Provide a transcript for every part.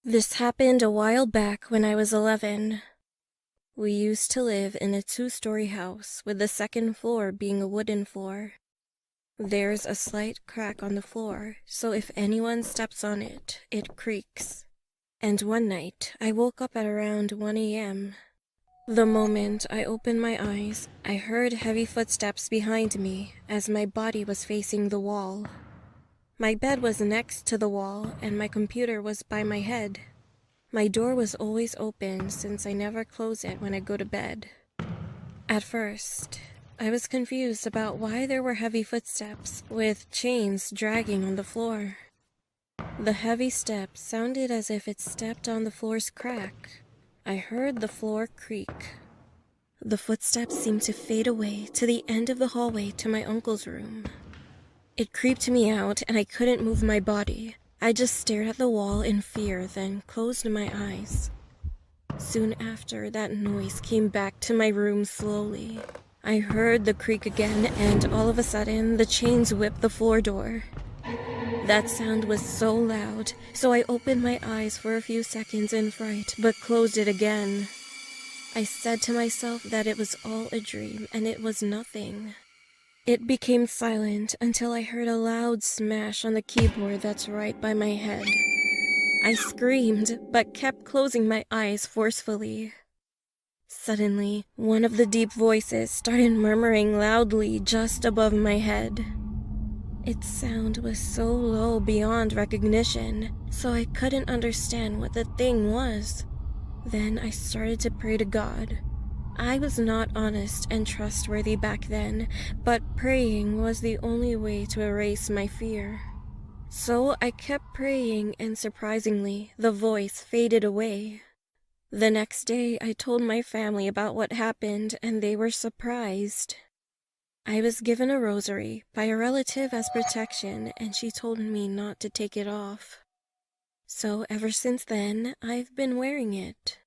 This happened a while back when I was 11. We used to live in a 2-story house with the second floor being a wooden floor. There's a slight crack on the floor, so if anyone steps on it, it creaks. And one night, I woke up at around 1 a.m. The moment I opened my eyes, I heard heavy footsteps behind me as my body was facing the wall. My bed was next to the wall, and my computer was by my head. My door was always open since I never close it when I go to bed. At first, I was confused about why there were heavy footsteps with chains dragging on the floor. The heavy steps sounded as if it stepped on the floor's crack. I heard the floor creak. The footsteps seemed to fade away to the end of the hallway to my uncle's room. It creeped me out and I couldn't move my body. I just stared at the wall in fear, then closed my eyes. Soon after, that noise came back to my room slowly. I heard the creak again, and all of a sudden, the chains whipped the floor door. That sound was so loud, so I opened my eyes for a few seconds in fright, but closed it again. I said to myself that it was all a dream, and it was nothing. It became silent until I heard a loud smash on the keyboard that's right by my head. I screamed, but kept closing my eyes forcefully. Suddenly, one of the deep voices started murmuring loudly just above my head. Its sound was so low beyond recognition, so I couldn't understand what the thing was. Then I started to pray to God. I was not honest and trustworthy back then, but praying was the only way to erase my fear. So I kept praying, and surprisingly, the voice faded away. The next day, I told my family about what happened, and they were surprised. I was given a rosary by a relative as protection, and she told me not to take it off. So ever since then, I've been wearing it.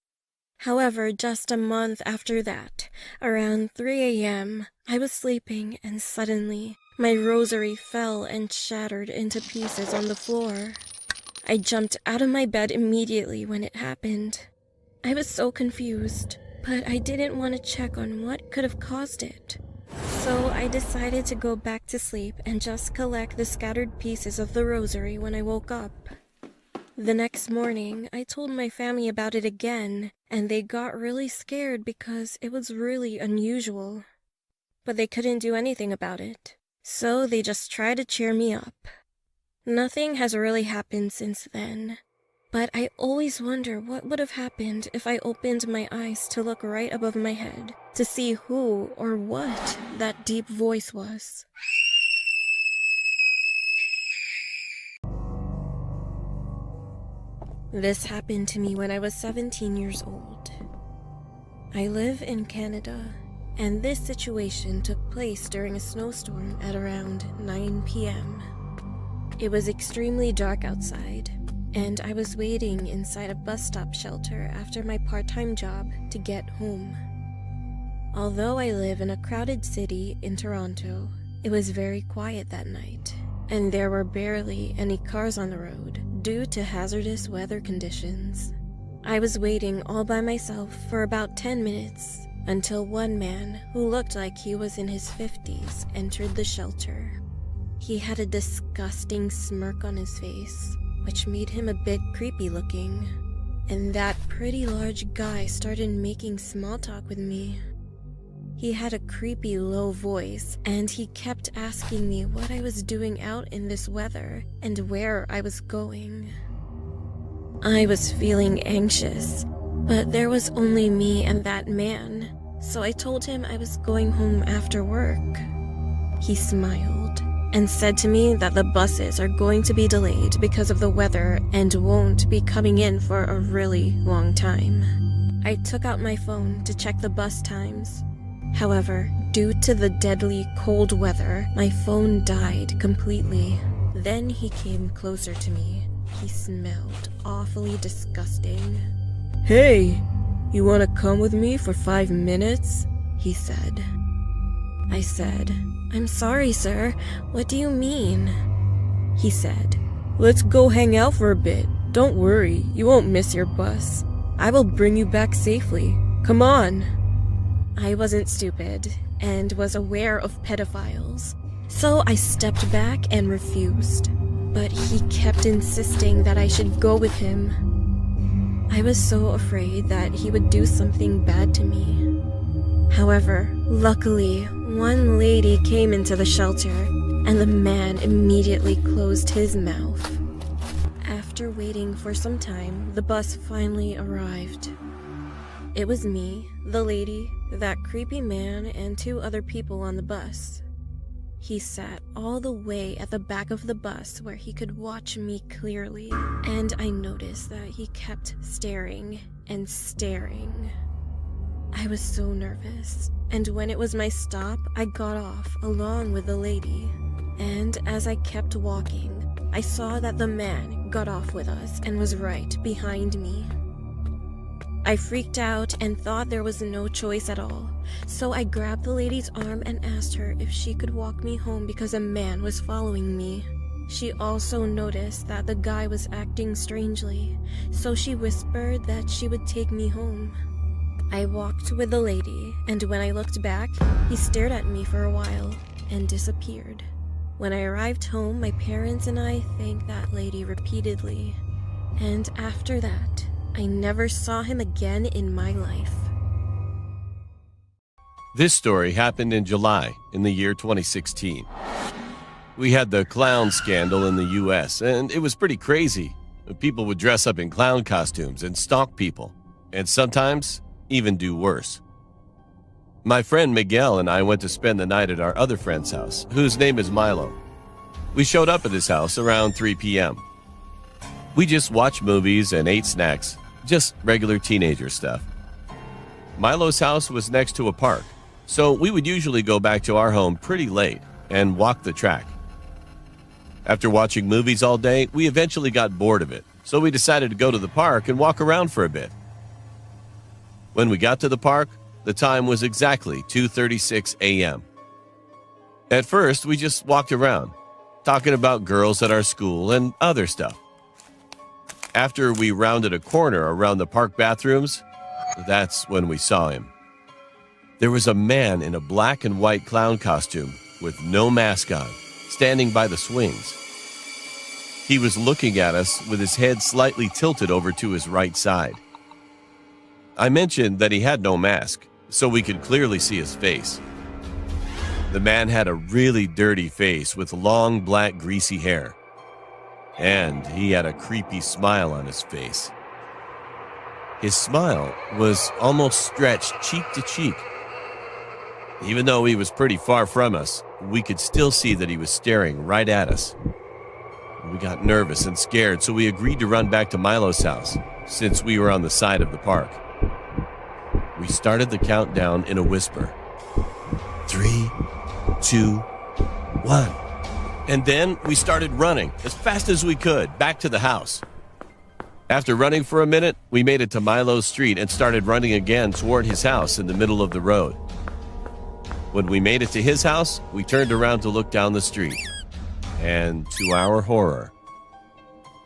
However, just a month after that, around 3 a.m., I was sleeping and suddenly, my rosary fell and shattered into pieces on the floor. I jumped out of my bed immediately when it happened. I was so confused, but I didn't want to check on what could have caused it. So I decided to go back to sleep and just collect the scattered pieces of the rosary when I woke up. The next morning, I told my family about it again, and they got really scared because it was really unusual. But they couldn't do anything about it, so they just tried to cheer me up. Nothing has really happened since then, but I always wonder what would have happened if I opened my eyes to look right above my head to see who or what that deep voice was. This happened to me when I was 17 years old. I live in Canada, and this situation took place during a snowstorm at around 9 p.m. It was extremely dark outside, and I was waiting inside a bus stop shelter after my part-time job to get home. Although I live in a crowded city in Toronto, it was very quiet that night, and there were barely any cars on the road due to hazardous weather conditions. I was waiting all by myself for about 10 minutes until one man who looked like he was in his 50s entered the shelter. He had a disgusting smirk on his face, which made him a bit creepy looking, and that pretty large guy started making small talk with me. He had a creepy low voice, and he kept asking me what I was doing out in this weather and where I was going. I was feeling anxious, but there was only me and that man, so I told him I was going home after work. He smiled and said to me that the buses are going to be delayed because of the weather and won't be coming in for a really long time. I took out my phone to check the bus times. However, due to the deadly cold weather, my phone died completely. Then he came closer to me. He smelled awfully disgusting. "Hey, you want to come with me for 5 minutes?" he said. I said, "I'm sorry, sir. What do you mean?" He said, "Let's go hang out for a bit. Don't worry, you won't miss your bus. I will bring you back safely. Come on. I wasn't stupid and was aware of pedophiles, so I stepped back and refused. But he kept insisting that I should go with him. I was so afraid that he would do something bad to me. However, luckily, one lady came into the shelter, and the man immediately closed his mouth. After waiting for some time, the bus finally arrived. It was me, the lady, that creepy man, and 2 other people on the bus. He sat all the way at the back of the bus where he could watch me clearly, and I noticed that he kept staring and staring. I was so nervous, and when it was my stop, I got off along with the lady. And as I kept walking, I saw that the man got off with us and was right behind me. I freaked out and thought there was no choice at all, so I grabbed the lady's arm and asked her if she could walk me home because a man was following me. She also noticed that the guy was acting strangely, so she whispered that she would take me home. I walked with the lady, and when I looked back, he stared at me for a while and disappeared. When I arrived home, my parents and I thanked that lady repeatedly, and after that, I never saw him again in my life. This story happened in July in the year 2016. We had the clown scandal in the US, and it was pretty crazy. People would dress up in clown costumes and stalk people, and sometimes even do worse. My friend Miguel and I went to spend the night at our other friend's house, whose name is Milo. We showed up at his house around 3 p.m. We just watched movies and ate snacks, just regular teenager stuff. Milo's house was next to a park, so we would usually go back to our home pretty late and walk the track. After watching movies all day, we eventually got bored of it, so we decided to go to the park and walk around for a bit. When we got to the park, the time was exactly 2:36 a.m. At first, we just walked around, talking about girls at our school and other stuff. After we rounded a corner around the park bathrooms, that's when we saw him. There was a man in a black and white clown costume with no mask on, standing by the swings. He was looking at us with his head slightly tilted over to his right side. I mentioned that he had no mask, so we could clearly see his face. The man had a really dirty face with long, black, greasy hair. And he had a creepy smile on his face. His smile was almost stretched cheek to cheek. Even though he was pretty far from us, we could still see that he was staring right at us. We got nervous and scared, so we agreed to run back to Milo's house, since we were on the side of the park. We started the countdown in a whisper. 3, 2, 1. And then we started running as fast as we could back to the house. After running for a minute, we made it to Milo's street and started running again toward his house in the middle of the road. When we made it to his house, we turned around to look down the street. And to our horror,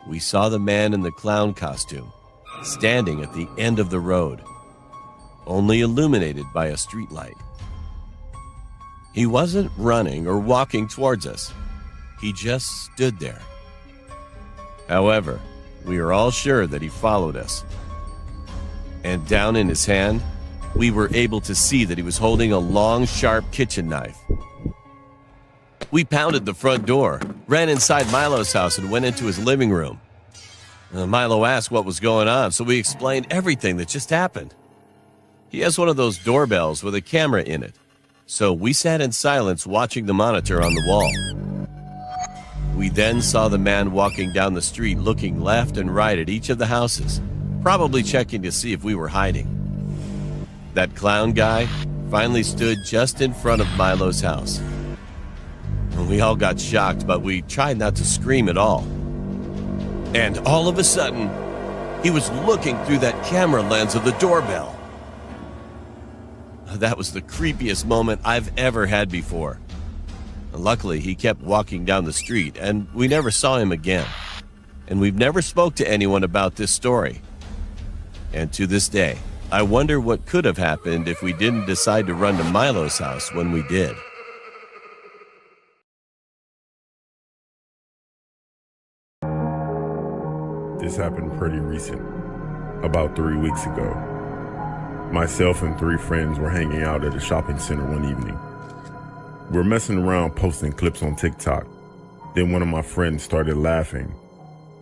we saw the man in the clown costume standing at the end of the road, only illuminated by a streetlight. He wasn't running or walking towards us. He just stood there. However, we were all sure that he followed us. And down in his hand, we were able to see that he was holding a long, sharp kitchen knife. We pounded the front door, ran inside Milo's house, and went into his living room. Milo asked what was going on, so we explained everything that just happened. He has one of those doorbells with a camera in it, so we sat in silence watching the monitor on the wall. We then saw the man walking down the street looking left and right at each of the houses, probably checking to see if we were hiding. That clown guy finally stood just in front of Milo's house. We all got shocked, but we tried not to scream at all. And all of a sudden, he was looking through that camera lens of the doorbell. That was the creepiest moment I've ever had before. Luckily, he kept walking down the street, and we never saw him again. and we've never spoke to anyone about this story. And to this day, I wonder what could have happened if we didn't decide to run to Milo's house when we did. This happened pretty recent, about 3 weeks ago. Myself and 3 friends were hanging out at a shopping center one evening. We were messing around posting clips on TikTok. Then one of my friends started laughing,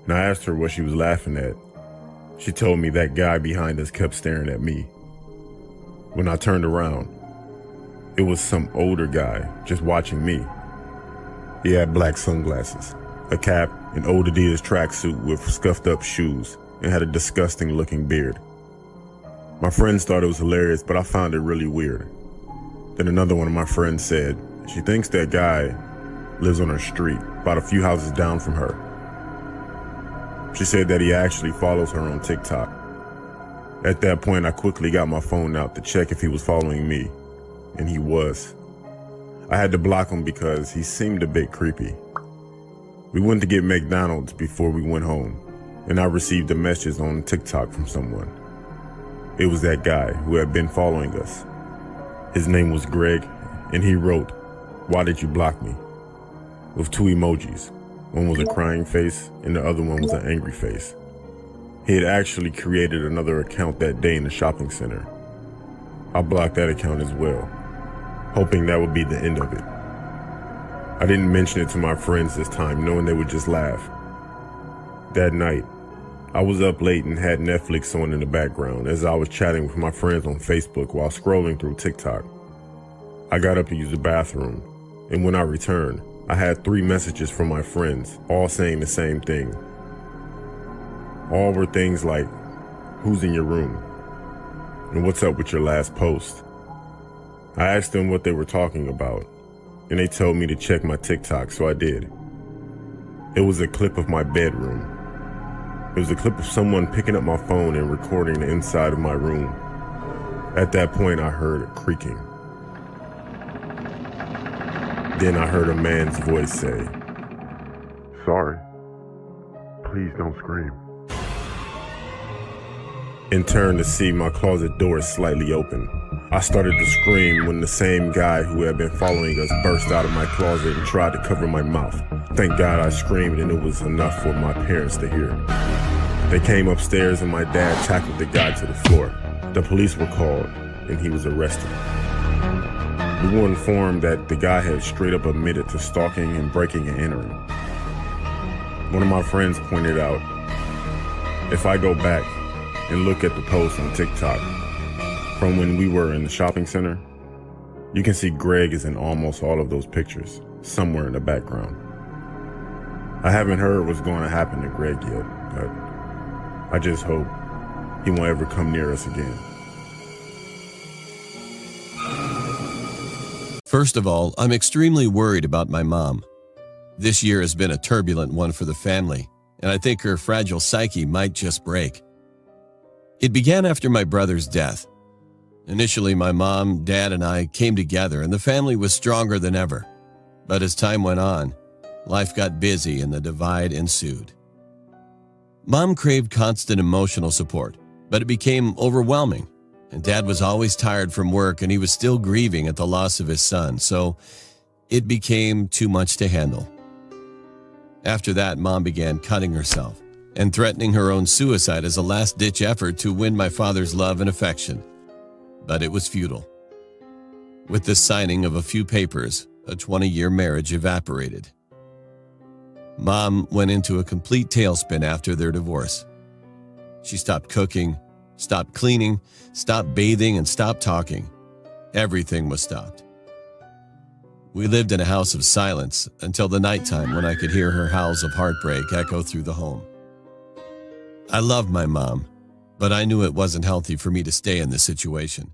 and I asked her what she was laughing at. She told me that guy behind us kept staring at me. When I turned around, it was some older guy just watching me. He had black sunglasses, a cap, an old Adidas tracksuit with scuffed up shoes, and had a disgusting looking beard. My friends thought it was hilarious, but I found it really weird. Then another one of my friends said she thinks that guy lives on her street, about a few houses down from her. She said that he actually follows her on TikTok. At that point, I quickly got my phone out to check if he was following me, and he was. I had to block him because he seemed a bit creepy. We went to get McDonald's before we went home, and I received a message on TikTok from someone. It was that guy who had been following us. His name was Greg, and he wrote, "Why did you block me?" with 2 emojis. One was a crying face, and the other one was an angry face. He had actually created another account that day in the shopping center. I blocked that account as well, hoping that would be the end of it. I didn't mention it to my friends this time, knowing they would just laugh. That night, I was up late and had Netflix on in the background as I was chatting with my friends on Facebook while scrolling through TikTok. I got up to use the bathroom, and when I returned, I had 3 messages from my friends, all saying the same thing. All were things like, "Who's in your room?" and "What's up with your last post?" I asked them what they were talking about, and they told me to check my TikTok, so I did. It was a clip of my bedroom. It was a clip of someone picking up my phone and recording the inside of my room. At that point, I heard a creaking. Then I heard a man's voice say, "Sorry, please don't scream," and turned to see my closet door slightly open. I started to scream when the same guy who had been following us burst out of my closet and tried to cover my mouth. Thank God I screamed and it was enough for my parents to hear. They came upstairs and my dad tackled the guy to the floor. The police were called and he was arrested. We were informed that the guy had straight up admitted to stalking and breaking and entering. One of my friends pointed out, if I go back and look at the post on TikTok from when we were in the shopping center, you can see Greg is in almost all of those pictures, somewhere in the background. I haven't heard what's going to happen to Greg yet, but I just hope he won't ever come near us again. First of all, I'm extremely worried about my mom. This year has been a turbulent one for the family, and I think her fragile psyche might just break. It began after my brother's death. Initially, my mom, dad, and I came together, and the family was stronger than ever. But as time went on, life got busy and the divide ensued. Mom craved constant emotional support, but it became overwhelming. And Dad was always tired from work and he was still grieving at the loss of his son, so it became too much to handle. After that, Mom began cutting herself and threatening her own suicide as a last-ditch effort to win my father's love and affection. But it was futile. With the signing of a few papers, a 20-year marriage evaporated. Mom went into a complete tailspin after their divorce. She stopped cooking, stopped cleaning, stopped bathing, and stopped talking. Everything was stopped. We lived in a house of silence until the nighttime when I could hear her howls of heartbreak echo through the home. I loved my mom, but I knew it wasn't healthy for me to stay in this situation.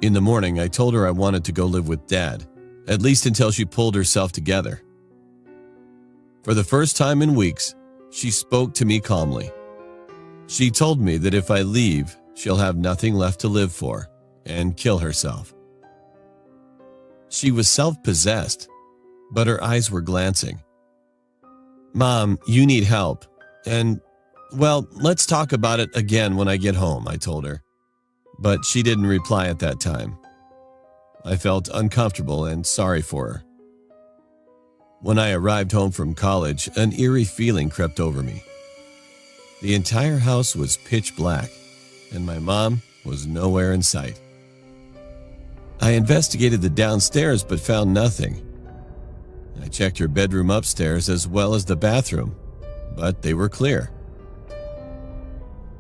In the morning, I told her I wanted to go live with Dad, at least until she pulled herself together. For the first time in weeks, she spoke to me calmly. She told me that if I leave, she'll have nothing left to live for and kill herself. She was self-possessed, but her eyes were glancing. "Mom, you need help. And, well, let's talk about it again when I get home," I told her. But she didn't reply at that time. I felt uncomfortable and sorry for her. When I arrived home from college, an eerie feeling crept over me. The entire house was pitch black, and my mom was nowhere in sight. I investigated the downstairs but found nothing. I checked her bedroom upstairs as well as the bathroom, but they were clear.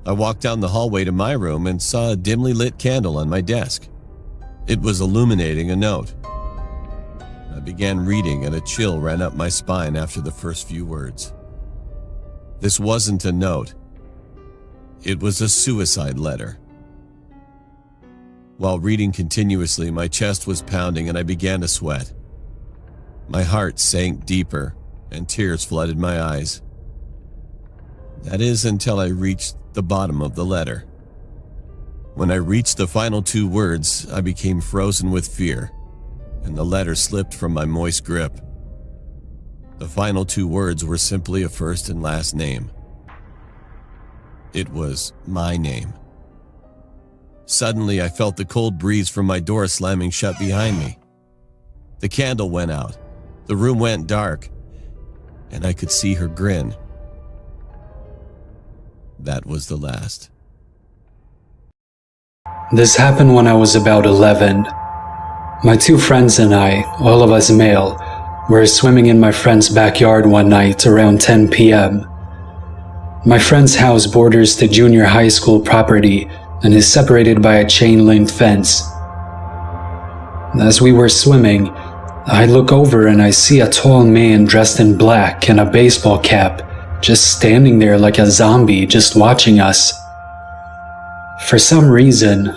I walked down the hallway to my room and saw a dimly lit candle on my desk. It was illuminating a note. I began reading and a chill ran up my spine after the first few words. This wasn't a note. It was a suicide letter. While reading continuously, my chest was pounding and I began to sweat. My heart sank deeper and tears flooded my eyes. That is until I reached the bottom of the letter. When I reached the final two words, I became frozen with fear, and the letter slipped from my moist grip. The final two words were simply a first and last name. It was my name. Suddenly, I felt the cold breeze from my door slamming shut behind me. The candle went out, the room went dark, and I could see her grin. That was the last. This happened when I was about 11. My two friends and I, all of us male, were swimming in my friend's backyard one night around 10 p.m. My friend's house borders the junior high school property and is separated by a chain-link fence. As we were swimming, I look over and I see a tall man dressed in black and a baseball cap, just standing there like a zombie, just watching us. For some reason,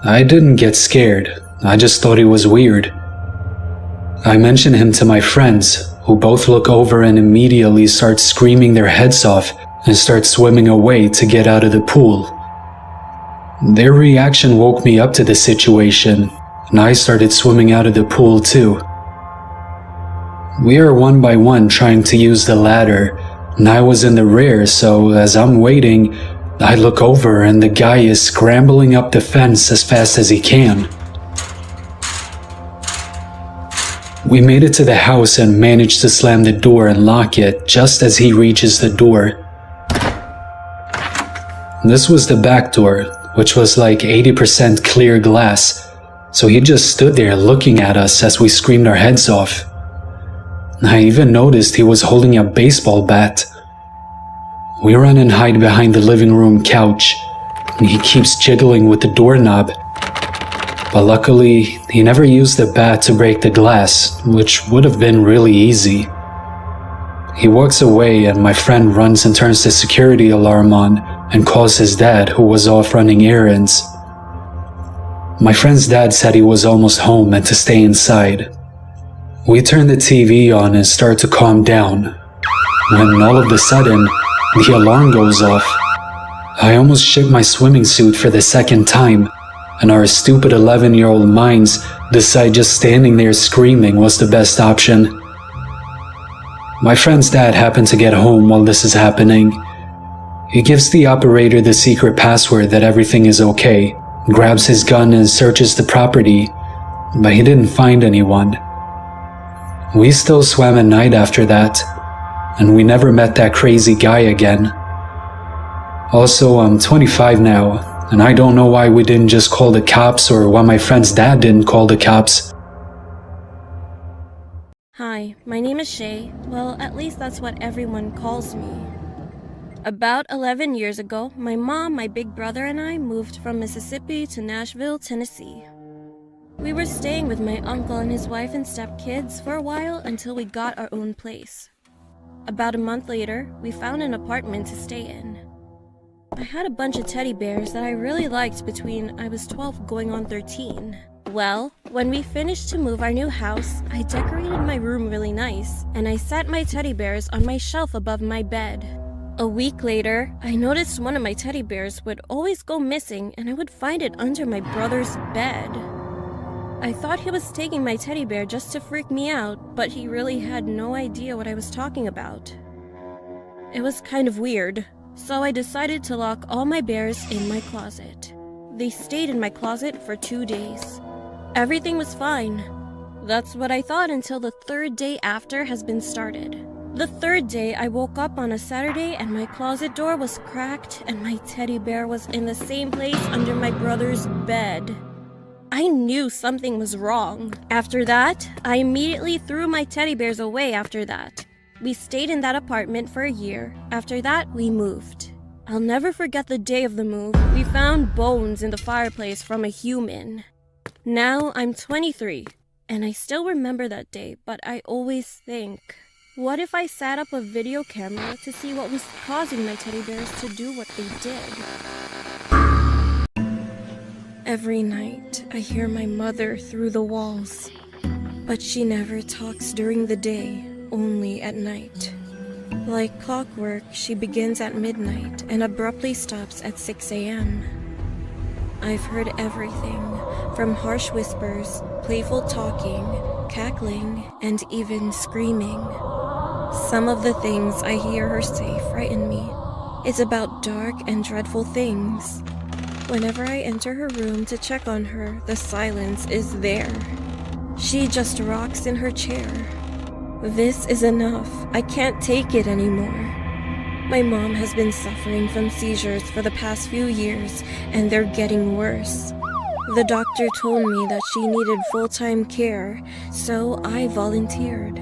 I didn't get scared. I just thought it was weird. I mention him to my friends, who both look over and immediately start screaming their heads off and start swimming away to get out of the pool. Their reaction woke me up to the situation, and I started swimming out of the pool too. We are one by one trying to use the ladder, and I was in the rear, so as I'm waiting, I look over and the guy is scrambling up the fence as fast as he can. We made it to the house and managed to slam the door and lock it just as he reaches the door. This was the back door, which was like 80% clear glass, so he just stood there looking at us as we screamed our heads off. I even noticed he was holding a baseball bat. We run and hide behind the living room couch, and he keeps jiggling with the doorknob. But luckily, he never used the bat to break the glass, which would have been really easy. He walks away and my friend runs and turns the security alarm on and calls his dad, who was off running errands. My friend's dad said he was almost home and to stay inside. We turn the TV on and start to calm down, when all of a sudden, the alarm goes off. I almost shit my swimming suit for the second time, and our stupid 11-year-old minds decide just standing there screaming was the best option. My friend's dad happened to get home while this is happening. He gives the operator the secret password that everything is okay, grabs his gun and searches the property, but he didn't find anyone. We still swam at night after that, and we never met that crazy guy again. Also, I'm 25 now, and I don't know why we didn't just call the cops or why my friend's dad didn't call the cops. Hi, my name is Shay. Well, at least that's what everyone calls me. About 11 years ago, my mom, my big brother, and I moved from Mississippi to Nashville, Tennessee. We were staying with my uncle and his wife and stepkids for a while until we got our own place. About a month later, we found an apartment to stay in. I had a bunch of teddy bears that I really liked between I was 12 going on 13. Well, when we finished to move our new house, I decorated my room really nice, and I set my teddy bears on my shelf above my bed. A week later, I noticed one of my teddy bears would always go missing and I would find it under my brother's bed. I thought he was taking my teddy bear just to freak me out, but he really had no idea what I was talking about. It was kind of weird, so I decided to lock all my bears in my closet. They stayed in my closet for 2 days. Everything was fine. That's what I thought until the third day after has been started. The third day, I woke up on a Saturday and my closet door was cracked and my teddy bear was in the same place under my brother's bed. I knew something was wrong. After that, I immediately threw my teddy bears away after that. We stayed in that apartment for a year. After that, we moved. I'll never forget the day of the move. We found bones in the fireplace from a human. Now I'm 23, and I still remember that day, but I always think, what if I set up a video camera to see what was causing my teddy bears to do what they did? Every night, I hear my mother through the walls, but she never talks during the day, only at night. Like clockwork, she begins at midnight and abruptly stops at 6 a.m. I've heard everything, from harsh whispers, playful talking, cackling, and even screaming. Some of the things I hear her say frighten me. It's about dark and dreadful things. Whenever I enter her room to check on her, the silence is there. She just rocks in her chair. This is enough. I can't take it anymore. My mom has been suffering from seizures for the past few years, and they're getting worse. The doctor told me that she needed full-time care, so I volunteered.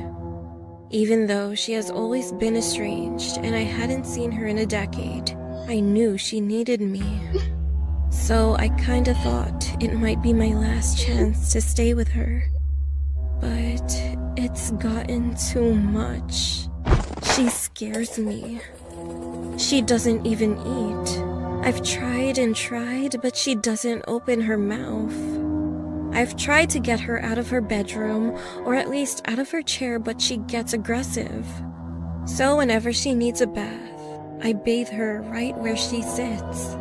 Even though she has always been estranged and I hadn't seen her in a decade, I knew she needed me. So I kinda thought it might be my last chance to stay with her. But it's gotten too much. She scares me. She doesn't even eat. I've tried and tried, but she doesn't open her mouth. I've tried to get her out of her bedroom, or at least out of her chair, but she gets aggressive. So whenever she needs a bath, I bathe her right where she sits.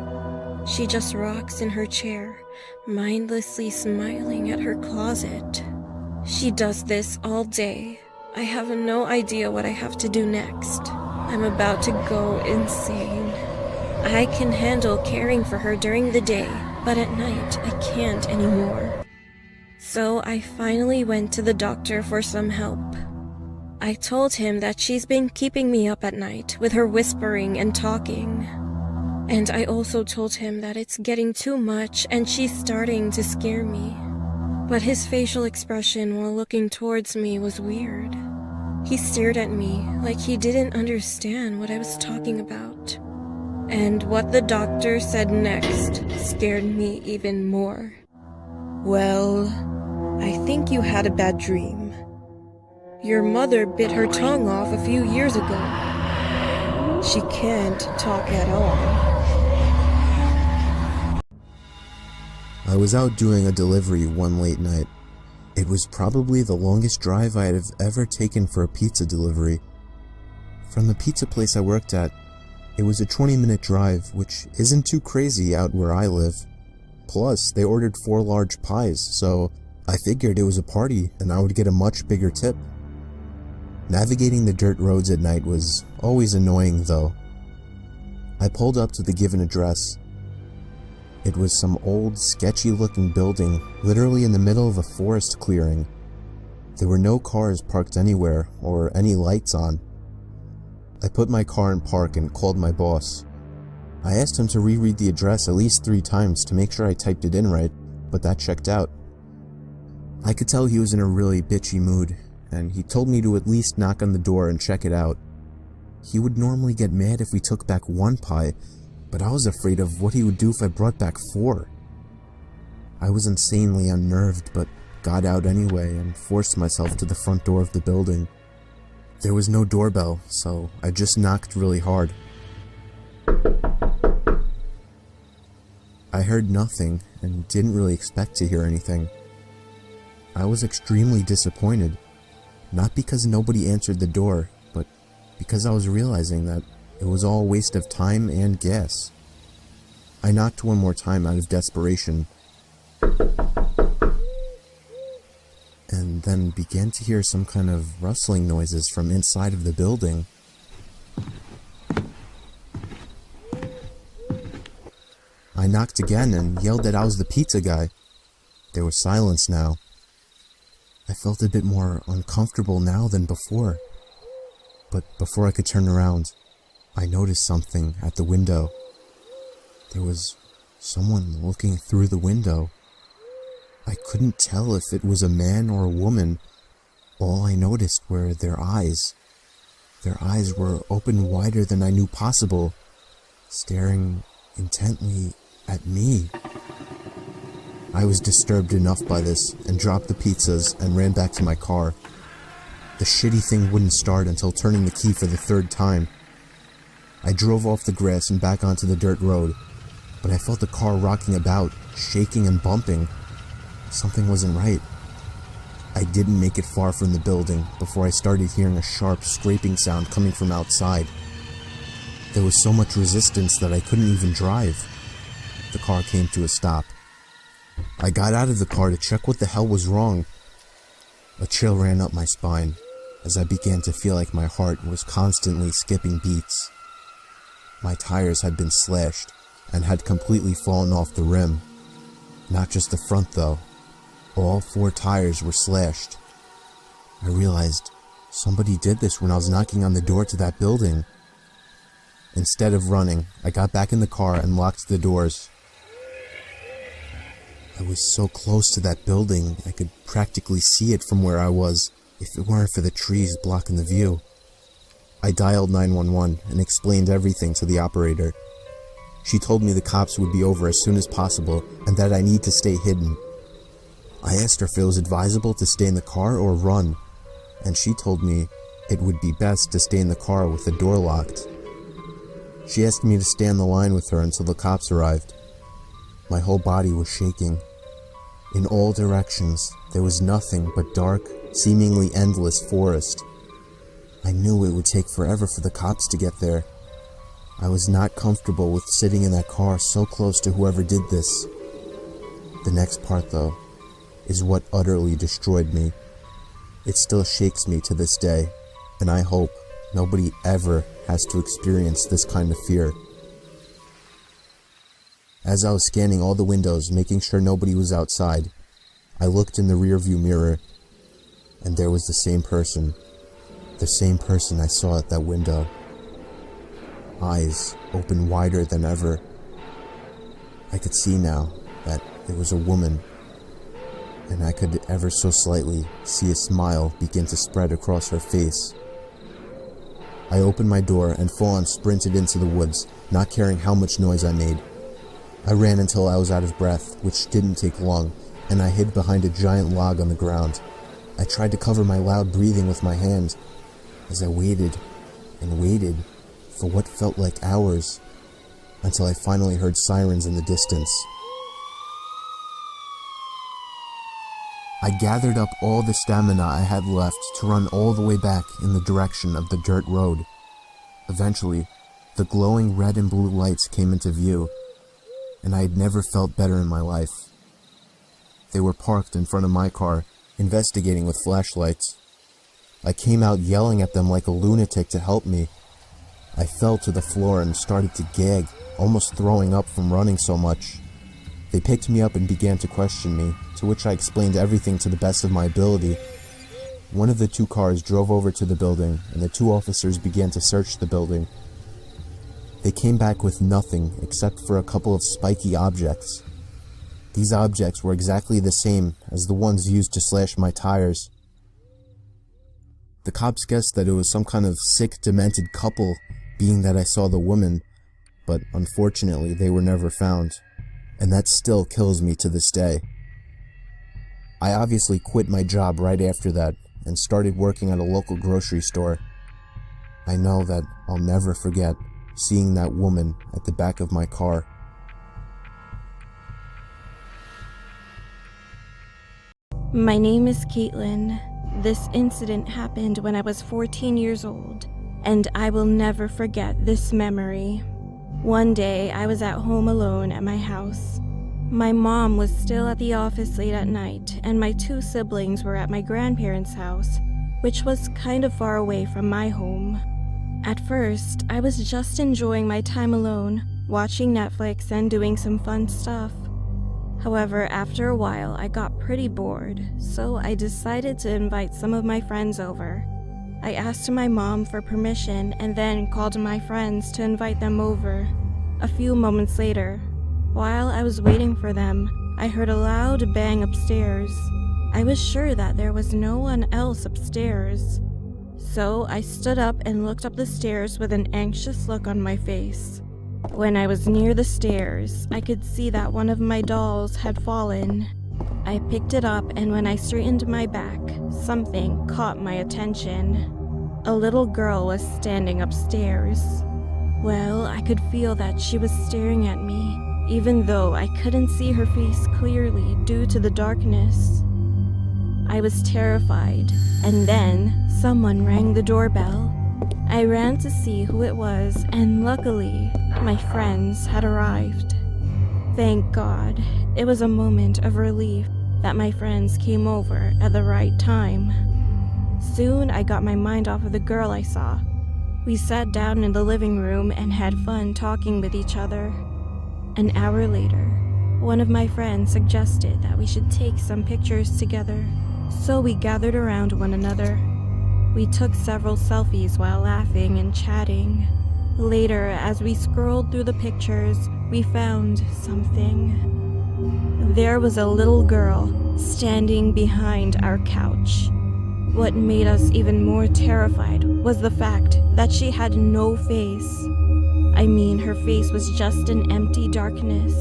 She just rocks in her chair, mindlessly smiling at her closet. She does this all day. I have no idea what I have to do next. I'm about to go insane. I can handle caring for her during the day, but at night I can't anymore. So I finally went to the doctor for some help. I told him that she's been keeping me up at night with her whispering and talking. And I also told him that it's getting too much and she's starting to scare me. But his facial expression while looking towards me was weird. He stared at me like he didn't understand what I was talking about. And what the doctor said next scared me even more. Well, I think you had a bad dream. Your mother bit her tongue off a few years ago. She can't talk at all. I was out doing a delivery one late night. It was probably the longest drive I had ever taken for a pizza delivery. From the pizza place I worked at, it was a 20-minute drive, which isn't too crazy out where I live. Plus, they ordered 4 large pies, so I figured it was a party and I would get a much bigger tip. Navigating the dirt roads at night was always annoying though. I pulled up to the given address. It was some old, sketchy-looking building, literally in the middle of a forest clearing. There were no cars parked anywhere, or any lights on. I put my car in park and called my boss. I asked him to reread the address at least 3 times to make sure I typed it in right, but that checked out. I could tell he was in a really bitchy mood, and he told me to at least knock on the door and check it out. He would normally get mad if we took back 1 pie, but I was afraid of what he would do if I brought back 4. I was insanely unnerved, but got out anyway and forced myself to the front door of the building. There was no doorbell, so I just knocked really hard. I heard nothing and didn't really expect to hear anything. I was extremely disappointed, not because nobody answered the door, but because I was realizing that it was all a waste of time and gas. I knocked 1 more time out of desperation, and then began to hear some kind of rustling noises from inside of the building. I knocked again and yelled that I was the pizza guy. There was silence now. I felt a bit more uncomfortable now than before. But before I could turn around, I noticed something at the window. There was someone looking through the window. I couldn't tell if it was a man or a woman. All I noticed were their eyes. Their eyes were open wider than I knew possible, staring intently at me. I was disturbed enough by this and dropped the pizzas and ran back to my car. The shitty thing wouldn't start until turning the key for the third time. I drove off the grass and back onto the dirt road, but I felt the car rocking about, shaking and bumping. Something wasn't right. I didn't make it far from the building before I started hearing a sharp scraping sound coming from outside. There was so much resistance that I couldn't even drive. The car came to a stop. I got out of the car to check what the hell was wrong. A chill ran up my spine as I began to feel like my heart was constantly skipping beats. My tires had been slashed and had completely fallen off the rim. Not just the front though. All 4 tires were slashed. I realized somebody did this when I was knocking on the door to that building. Instead of running, I got back in the car and locked the doors. I was so close to that building, I could practically see it from where I was, if it weren't for the trees blocking the view. I dialed 911 and explained everything to the operator. She told me the cops would be over as soon as possible and that I need to stay hidden. I asked her if it was advisable to stay in the car or run, and she told me it would be best to stay in the car with the door locked. She asked me to stay on the line with her until the cops arrived. My whole body was shaking. In all directions, there was nothing but dark, seemingly endless forest. I knew it would take forever for the cops to get there. I was not comfortable with sitting in that car so close to whoever did this. The next part, though, is what utterly destroyed me. It still shakes me to this day, and I hope nobody ever has to experience this kind of fear. As I was scanning all the windows, making sure nobody was outside, I looked in the rearview mirror, and there was the same person I saw at that window. Eyes open wider than ever. I could see now that it was a woman, and I could ever so slightly see a smile begin to spread across her face. I opened my door and full-on sprinted into the woods, not caring how much noise I made. I ran until I was out of breath, which didn't take long, and I hid behind a giant log on the ground. I tried to cover my loud breathing with my hand, as I waited and waited for what felt like hours, until I finally heard sirens in the distance. I gathered up all the stamina I had left to run all the way back in the direction of the dirt road. Eventually, the glowing red and blue lights came into view, and I had never felt better in my life. They were parked in front of my car, investigating with flashlights. I came out yelling at them like a lunatic to help me. I fell to the floor and started to gag, almost throwing up from running so much. They picked me up and began to question me, to which I explained everything to the best of my ability. One of the 2 cars drove over to the building, and the 2 officers began to search the building. They came back with nothing except for a couple of spiky objects. These objects were exactly the same as the ones used to slash my tires. The cops guessed that it was some kind of sick, demented couple, being that I saw the woman, but unfortunately they were never found, and that still kills me to this day. I obviously quit my job right after that and started working at a local grocery store. I know that I'll never forget seeing that woman at the back of my car. My name is Caitlin. This incident happened when I was 14 years old, and I will never forget this memory. One day, I was at home alone at my house. My mom was still at the office late at night, and my 2 siblings were at my grandparents' house, which was kind of far away from my home. At first, I was just enjoying my time alone, watching Netflix and doing some fun stuff. However, after a while, I got pretty bored, so I decided to invite some of my friends over. I asked my mom for permission and then called my friends to invite them over. A few moments later, while I was waiting for them, I heard a loud bang upstairs. I was sure that there was no one else upstairs. So I stood up and looked up the stairs with an anxious look on my face. When I was near the stairs, I could see that one of my dolls had fallen. I picked it up, and when I straightened my back, something caught my attention. A little girl was standing upstairs. Well, I could feel that she was staring at me, even though I couldn't see her face clearly due to the darkness. I was terrified, and then someone rang the doorbell. I ran to see who it was, and luckily, my friends had arrived. Thank God, it was a moment of relief that my friends came over at the right time. Soon I got my mind off of the girl I saw. We sat down in the living room and had fun talking with each other. An hour later, one of my friends suggested that we should take some pictures together, so we gathered around one another. We took several selfies while laughing and chatting. Later, as we scrolled through the pictures, we found something. There was a little girl standing behind our couch. What made us even more terrified was the fact that she had no face. I mean, her face was just an empty darkness.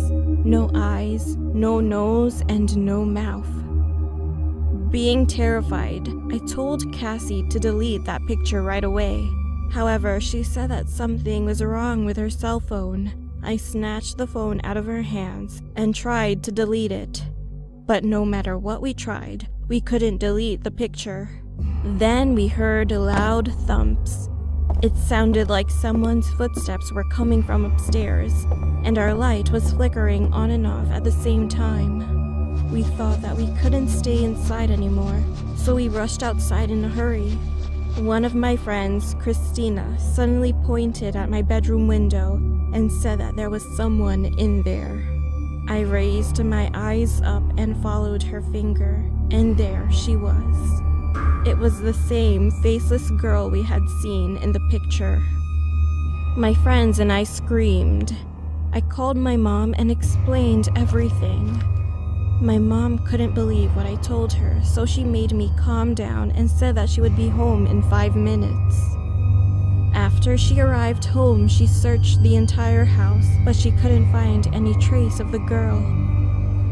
No eyes, no nose, and no mouth. Being terrified, I told Cassie to delete that picture right away. However, she said that something was wrong with her cell phone. I snatched the phone out of her hands and tried to delete it. But no matter what we tried, we couldn't delete the picture. Then we heard loud thumps. It sounded like someone's footsteps were coming from upstairs, and our light was flickering on and off at the same time. We thought that we couldn't stay inside anymore, so we rushed outside in a hurry. One of my friends, Christina, suddenly pointed at my bedroom window and said that there was someone in there. I raised my eyes up and followed her finger, and there she was. It was the same faceless girl we had seen in the picture. My friends and I screamed. I called my mom and explained everything. My mom couldn't believe what I told her, so she made me calm down and said that she would be home in 5 minutes. After she arrived home, she searched the entire house, but she couldn't find any trace of the girl.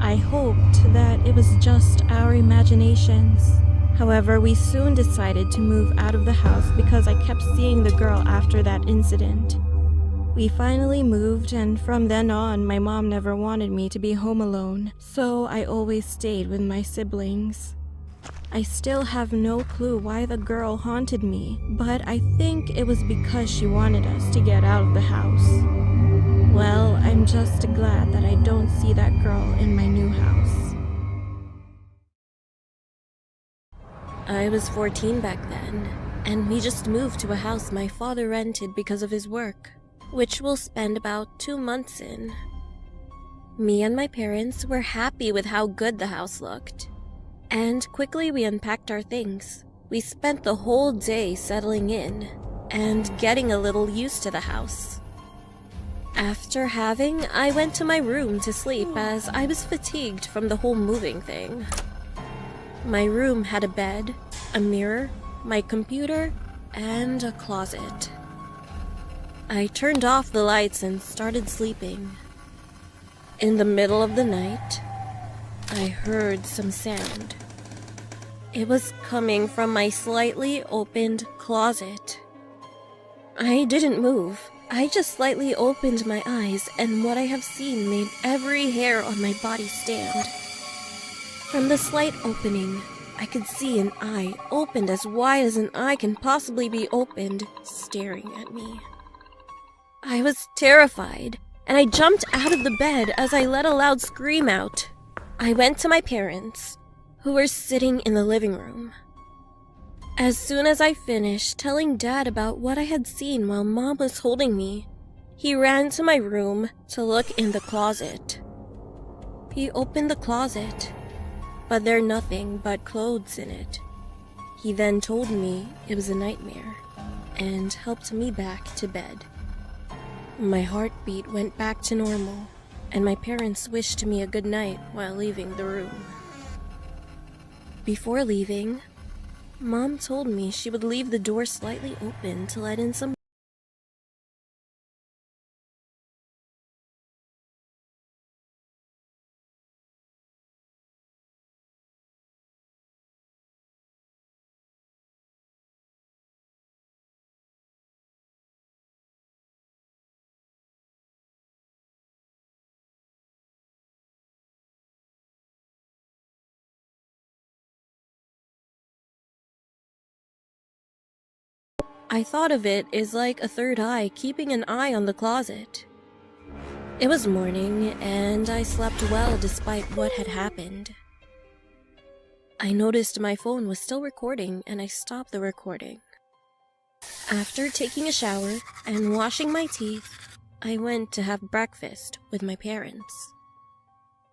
I hoped that it was just our imaginations. However, we soon decided to move out of the house because I kept seeing the girl after that incident. We finally moved, and from then on, my mom never wanted me to be home alone, so I always stayed with my siblings. I still have no clue why the girl haunted me, but I think it was because she wanted us to get out of the house. Well, I'm just glad that I don't see that girl in my new house. I was 14 back then, and we just moved to a house my father rented because of his work, which we'll spend about 2 months in. Me and my parents were happy with how good the house looked, and quickly we unpacked our things. We spent the whole day settling in and getting a little used to the house. After having, I went to my room to sleep as I was fatigued from the whole moving thing. My room had a bed, a mirror, my computer, and a closet. I turned off the lights and started sleeping. In the middle of the night, I heard some sound. It was coming from my slightly opened closet. I didn't move. I just slightly opened my eyes, and what I have seen made every hair on my body stand. From the slight opening, I could see an eye opened as wide as an eye can possibly be opened, staring at me. I was terrified, and I jumped out of the bed as I let a loud scream out. I went to my parents, who were sitting in the living room. As soon as I finished telling Dad about what I had seen while Mom was holding me, he ran to my room to look in the closet. He opened the closet, but there nothing but clothes in it. He then told me it was a nightmare and helped me back to bed. My heartbeat went back to normal, and my parents wished me a good night while leaving the room. Before leaving, Mom told me she would leave the door slightly open to let in some. I thought of it as like a third eye keeping an eye on the closet. It was morning, and I slept well despite what had happened. I noticed my phone was still recording, and I stopped the recording. After taking a shower and washing my teeth, I went to have breakfast with my parents.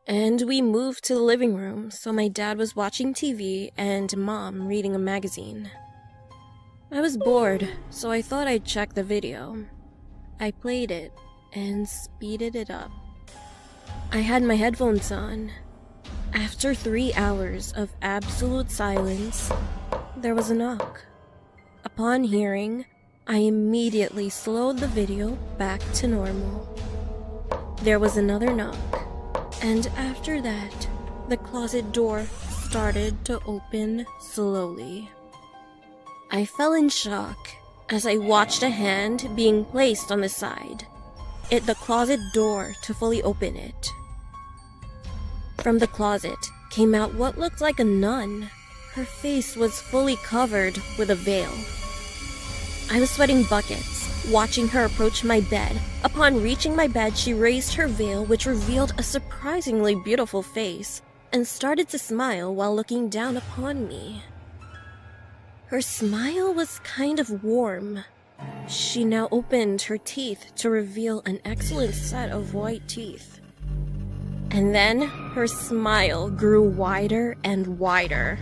And we moved to the living room, so my dad was watching TV and Mom reading a magazine. I was bored, so I thought I'd check the video. I played it and speeded it up. I had my headphones on. After 3 hours of absolute silence, there was a knock. Upon hearing, I immediately slowed the video back to normal. There was another knock, and after that, the closet door started to open slowly. I fell in shock as I watched a hand being placed on the side, at the closet door to fully open it. From the closet came out what looked like a nun. Her face was fully covered with a veil. I was sweating buckets, watching her approach my bed. Upon reaching my bed, she raised her veil, which revealed a surprisingly beautiful face, and started to smile while looking down upon me. Her smile was kind of warm. She now opened her teeth to reveal an excellent set of white teeth. And then her smile grew wider and wider.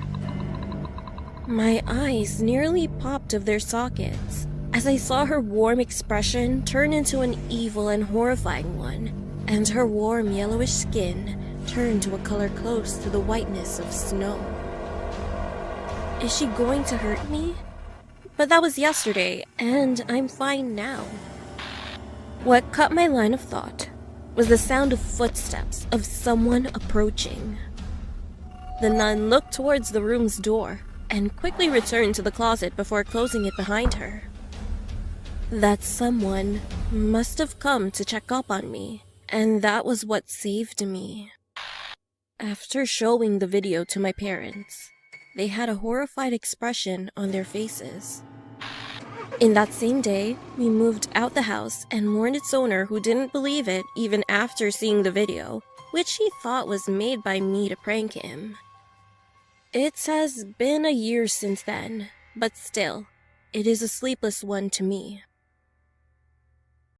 My eyes nearly popped of their sockets as I saw her warm expression turn into an evil and horrifying one, and her warm yellowish skin turn to a color close to the whiteness of snow. Is she going to hurt me? But that was yesterday, and I'm fine now. What cut my line of thought was the sound of footsteps of someone approaching. The nun looked towards the room's door and quickly returned to the closet before closing it behind her. That someone must have come to check up on me, and that was what saved me. After showing the video to my parents, they had a horrified expression on their faces. In that same day, we moved out the house and warned its owner, who didn't believe it even after seeing the video, which he thought was made by me to prank him. It has been a year since then, but still, it is a sleepless one to me.